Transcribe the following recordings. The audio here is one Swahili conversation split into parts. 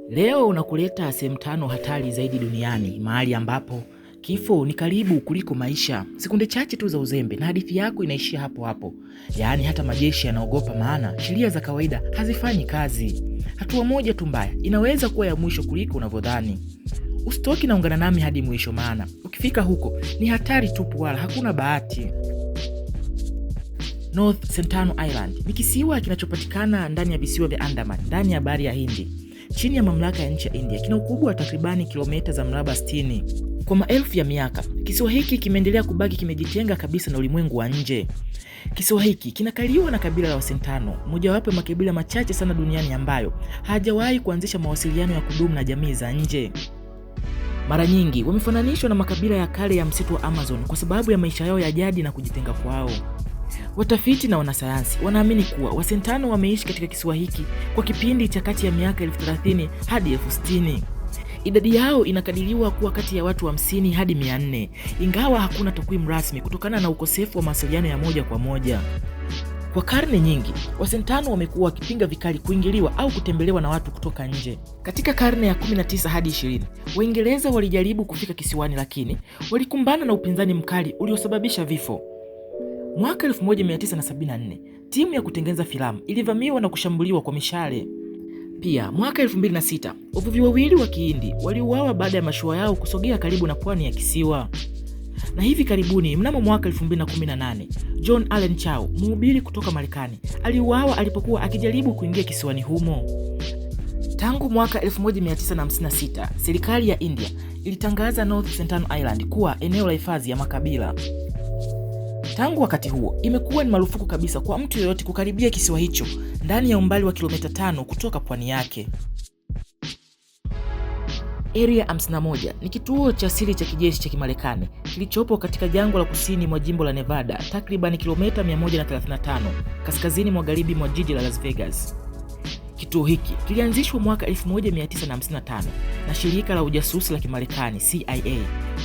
Leo nakuleta sehemu 5 hatari zaidi duniani, mahali ambapo kifo ni karibu kuliko maisha. Sekunde chache tu za uzembe na hadithi yako inaishia hapo hapo. Yaani hata majeshi yanaogopa, maana sheria za kawaida hazifanyi kazi. Hatua moja tu mbaya inaweza kuwa ya mwisho kuliko unavyodhani. Usitoki na ungana nami hadi mwisho, maana ukifika huko ni hatari tupu, wala hakuna bahati. North Sentinel Island ni kisiwa kinachopatikana ndani ya visiwa vya Andaman, ndani ya bahari ya Hindi, chini ya mamlaka ya nchi ya India. Kina ukubwa wa takribani kilomita za mraba 60. Kwa maelfu ya miaka, kisiwa hiki kimeendelea kubaki kimejitenga kabisa na ulimwengu wa nje. Kisiwa hiki kinakaliwa na kabila la Wasentano, mojawapo ya makabila machache sana duniani ambayo hajawahi kuanzisha mawasiliano ya kudumu na jamii za nje. Mara nyingi wamefananishwa na makabila ya kale ya msitu wa Amazon kwa sababu ya maisha yao ya jadi na kujitenga kwao. Watafiti na wanasayansi wanaamini kuwa Wasentano wameishi katika kisiwa hiki kwa kipindi cha kati ya miaka 30,000 hadi 60,000. Idadi yao inakadiriwa kuwa kati ya watu 50 hadi 400, ingawa hakuna takwimu rasmi kutokana na ukosefu wa mawasiliano ya moja kwa moja. Kwa karne nyingi, Wasentano wamekuwa wakipinga vikali kuingiliwa au kutembelewa na watu kutoka nje. Katika karne ya 19 hadi 20, Waingereza walijaribu kufika kisiwani, lakini walikumbana na upinzani mkali uliosababisha vifo. Mwaka 1974, timu ya kutengeneza filamu ilivamiwa na kushambuliwa kwa mishale. Pia mwaka 2006, wavuvi wawili wa Kihindi waliuawa baada ya mashua yao kusogea karibu na pwani ya kisiwa. Na hivi karibuni, mnamo mwaka 2018, John Allen Chau, mhubiri kutoka Marekani, aliuawa alipokuwa akijaribu kuingia kisiwani humo. Tangu mwaka 1956, serikali ya India ilitangaza North Sentinel Island kuwa eneo la hifadhi ya makabila. Tangu wakati huo, imekuwa ni marufuku kabisa kwa mtu yeyote kukaribia kisiwa hicho ndani ya umbali wa kilomita 5 kutoka pwani yake. Area 51 ni kituo cha siri cha kijeshi cha Kimarekani kilichopo katika jangwa la kusini mwa jimbo la Nevada, takriban kilomita 135 kaskazini magharibi mwa jiji la Las Vegas. Kituo hiki kilianzishwa mwaka 1955 na shirika la ujasusi la Kimarekani CIA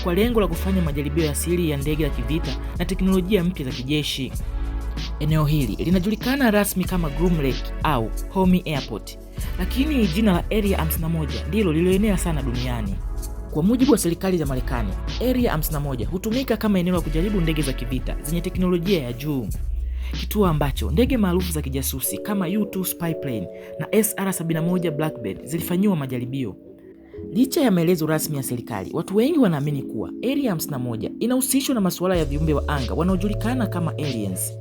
kwa lengo la kufanya majaribio ya siri ya ndege za kivita na teknolojia mpya za kijeshi. Eneo hili linajulikana rasmi kama Groom Lake au Homey Airport, lakini jina la Area 51 ndilo lililoenea sana duniani. Kwa mujibu wa serikali za Marekani, Area 51 hutumika kama eneo la kujaribu ndege za kivita zenye teknolojia ya juu. Kituo ambacho ndege maarufu za kijasusi kama U-2 spy plane na SR-71 Blackbird zilifanyiwa majaribio. Licha ya maelezo rasmi ya serikali, watu wengi wanaamini kuwa Area 51 inahusishwa na masuala ya viumbe wa anga wanaojulikana kama aliens.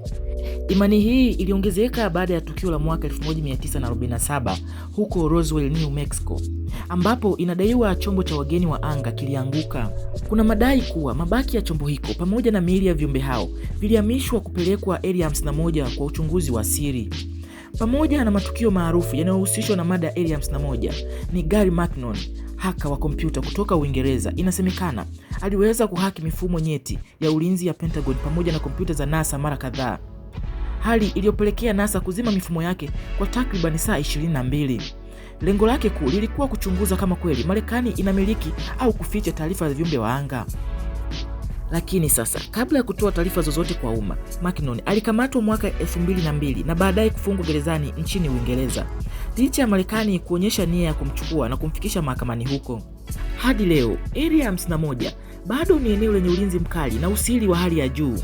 Imani hii iliongezeka baada ya tukio la mwaka 1947 huko Roswell, New Mexico, ambapo inadaiwa chombo cha wageni wa anga kilianguka. Kuna madai kuwa mabaki ya chombo hiko pamoja na miili ya viumbe hao vilihamishwa kupelekwa Area 51 kwa uchunguzi wa siri. Pamoja na matukio maarufu yanayohusishwa na mada ya Area 51, ni Gary McNaughton, haka wa kompyuta kutoka Uingereza, inasemekana aliweza kuhaki mifumo nyeti ya ulinzi ya Pentagon pamoja na kompyuta za NASA mara kadhaa, hali iliyopelekea NASA kuzima mifumo yake kwa takriban saa 22. Lengo lake kuu lilikuwa kuchunguza kama kweli Marekani inamiliki au kuficha taarifa za viumbe wa anga. Lakini sasa, kabla ya kutoa taarifa zozote kwa umma, McNaughton alikamatwa mwaka 2002 na baadaye kufungwa gerezani nchini Uingereza, licha ya Marekani kuonyesha nia ya kumchukua na kumfikisha mahakamani huko. Hadi leo, Area 51 bado ni eneo lenye ulinzi mkali na usiri wa hali ya juu.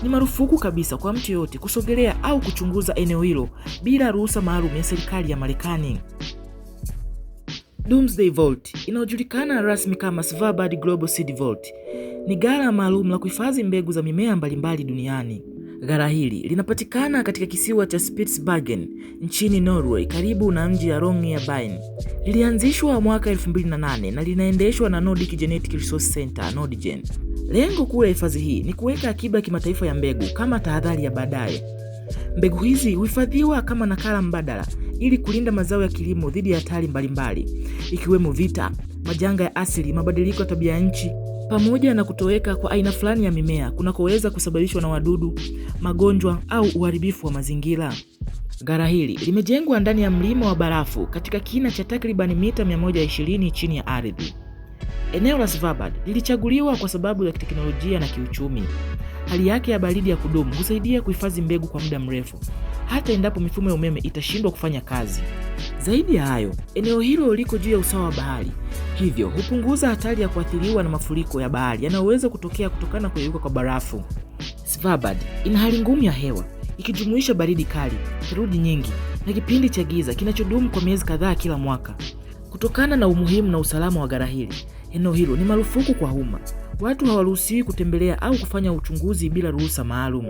Ni marufuku kabisa kwa mtu yote kusogelea au kuchunguza eneo hilo bila ruhusa maalum ya serikali ya Marekani. Doomsday Vault, inayojulikana rasmi kama Svalbard Global Seed Vault, ni ghala maalum la kuhifadhi mbegu za mimea mbalimbali duniani. Ghala hili linapatikana katika kisiwa cha Spitsbergen nchini Norway, karibu na mji wa Longyearbyen. Lilianzishwa mwaka 2008 na linaendeshwa na Nordic Genetic Resource Center, Nordgen. Lengo kuu la hifadhi hii ni kuweka akiba ya kimataifa ya mbegu kama tahadhari ya baadaye. Mbegu hizi huhifadhiwa kama nakala mbadala ili kulinda mazao ya kilimo dhidi ya hatari mbalimbali, ikiwemo vita, majanga ya asili, mabadiliko ya tabia nchi, pamoja na kutoweka kwa aina fulani ya mimea kunakoweza kusababishwa na wadudu, magonjwa au uharibifu wa mazingira. Ghala hili limejengwa ndani ya mlima wa barafu katika kina cha takriban mita 120 chini ya ardhi. Eneo la Svalbard lilichaguliwa kwa sababu ya teknolojia na kiuchumi. Hali yake ya baridi ya kudumu husaidia kuhifadhi mbegu kwa muda mrefu, hata endapo mifumo ya umeme itashindwa kufanya kazi. Zaidi ya hayo, eneo hilo liko juu ya usawa wa bahari, hivyo hupunguza hatari ya kuathiriwa na mafuriko ya bahari yanayoweza kutokea kutokana na kuyeyuka kwa barafu. Svalbard ina hali ngumu ya hewa, ikijumuisha baridi kali, theluji nyingi na kipindi cha giza kinachodumu kwa miezi kadhaa kila mwaka. Kutokana na umuhimu na usalama wa gara hili, eneo hilo ni marufuku kwa umma. Watu hawaruhusiwi kutembelea au kufanya uchunguzi bila ruhusa maalum.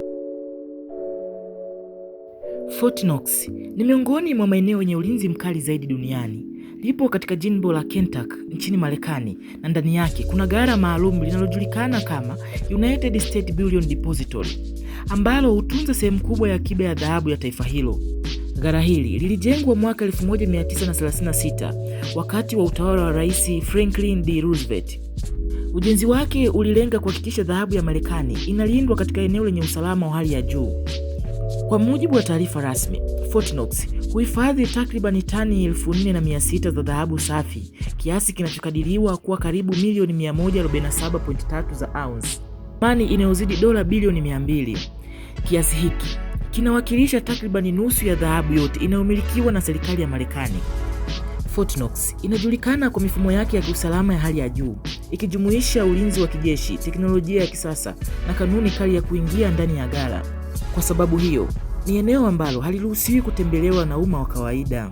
Fort Knox ni miongoni mwa maeneo yenye ulinzi mkali zaidi duniani. Lipo katika jimbo la Kentucky nchini Marekani, na ndani yake kuna gara maalum linalojulikana kama United States Bullion Depository, ambalo hutunza sehemu kubwa ya akiba ya dhahabu ya taifa hilo. Gara hili lilijengwa mwaka 1936 wakati wa utawala wa Rais Franklin D. Roosevelt. Ujenzi wake ulilenga kuhakikisha dhahabu ya Marekani inalindwa katika eneo lenye usalama wa hali ya juu. Kwa mujibu wa taarifa rasmi, Fort Knox huhifadhi takriban tani 4,600 za dhahabu safi, kiasi kinachokadiriwa kuwa karibu milioni 147.3 za ounce, thamani inayozidi dola bilioni 200. Kiasi hiki kinawakilisha takriban nusu ya dhahabu yote inayomilikiwa na serikali ya Marekani. Fort Knox inajulikana kwa mifumo yake ya kiusalama ya hali ya juu, ikijumuisha ulinzi wa kijeshi, teknolojia ya kisasa na kanuni kali ya kuingia ndani ya gara. Kwa sababu hiyo, ni eneo ambalo haliruhusiwi kutembelewa na umma wa kawaida.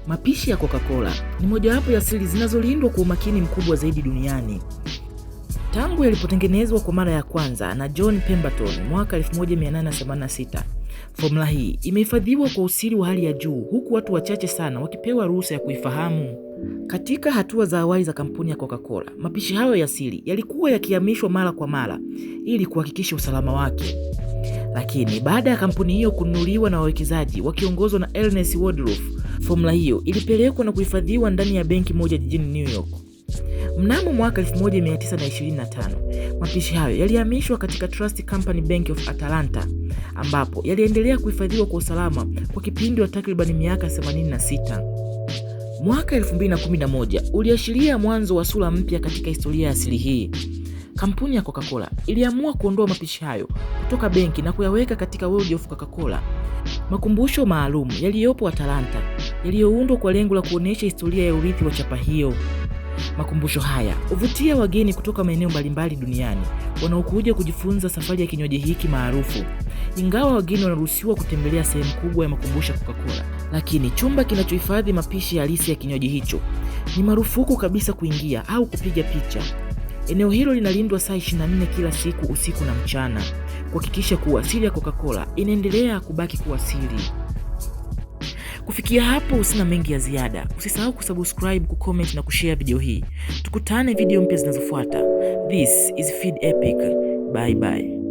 Mapishi ya Coca-Cola ni mojawapo ya siri zinazolindwa kwa umakini mkubwa zaidi duniani. Tangu yalipotengenezwa kwa mara ya kwanza na John Pemberton mwaka 1886, formula hii imehifadhiwa kwa usiri wa hali ya juu, huku watu wachache sana wakipewa ruhusa ya kuifahamu. Katika hatua za awali za kampuni ya Coca-Cola, mapishi hayo ya siri yalikuwa yakihamishwa mara kwa mara ili kuhakikisha usalama wake. Lakini baada ya kampuni hiyo kununuliwa na wawekezaji wakiongozwa na Ernest Woodruff, formula hiyo ilipelekwa na kuhifadhiwa ndani ya benki moja jijini New York. Mnamo mwaka 1925, mapishi hayo yalihamishwa katika Trust Company Bank of Atlanta, ambapo yaliendelea kuhifadhiwa kwa usalama kwa kipindi wa takriban miaka 86. Mwaka 2011 uliashiria mwanzo wa sura mpya katika historia ya siri hii. Kampuni ya Coca-Cola iliamua kuondoa mapishi hayo kutoka benki na kuyaweka katika World of Coca-Cola, makumbusho maalum yaliyopo Atlanta, yaliyoundwa kwa lengo la kuonesha historia ya urithi wa chapa hiyo. Makumbusho haya huvutia wageni kutoka maeneo mbalimbali duniani wanaokuja kujifunza safari ya kinywaji hiki maarufu. Ingawa wageni wanaruhusiwa kutembelea sehemu kubwa ya makumbusho ya Coca-Cola, lakini chumba kinachohifadhi mapishi halisi ya kinywaji hicho ni marufuku kabisa kuingia au kupiga picha. Eneo hilo linalindwa saa 24 kila siku, usiku na mchana, kuhakikisha kuwa siri ya Coca-Cola inaendelea kubaki kuwa siri. Kufikia hapo usina mengi ya ziada. Usisahau kusubscribe, kucomment na kushare video hii. Tukutane video mpya zinazofuata. This is Feed Epic. Bye bye.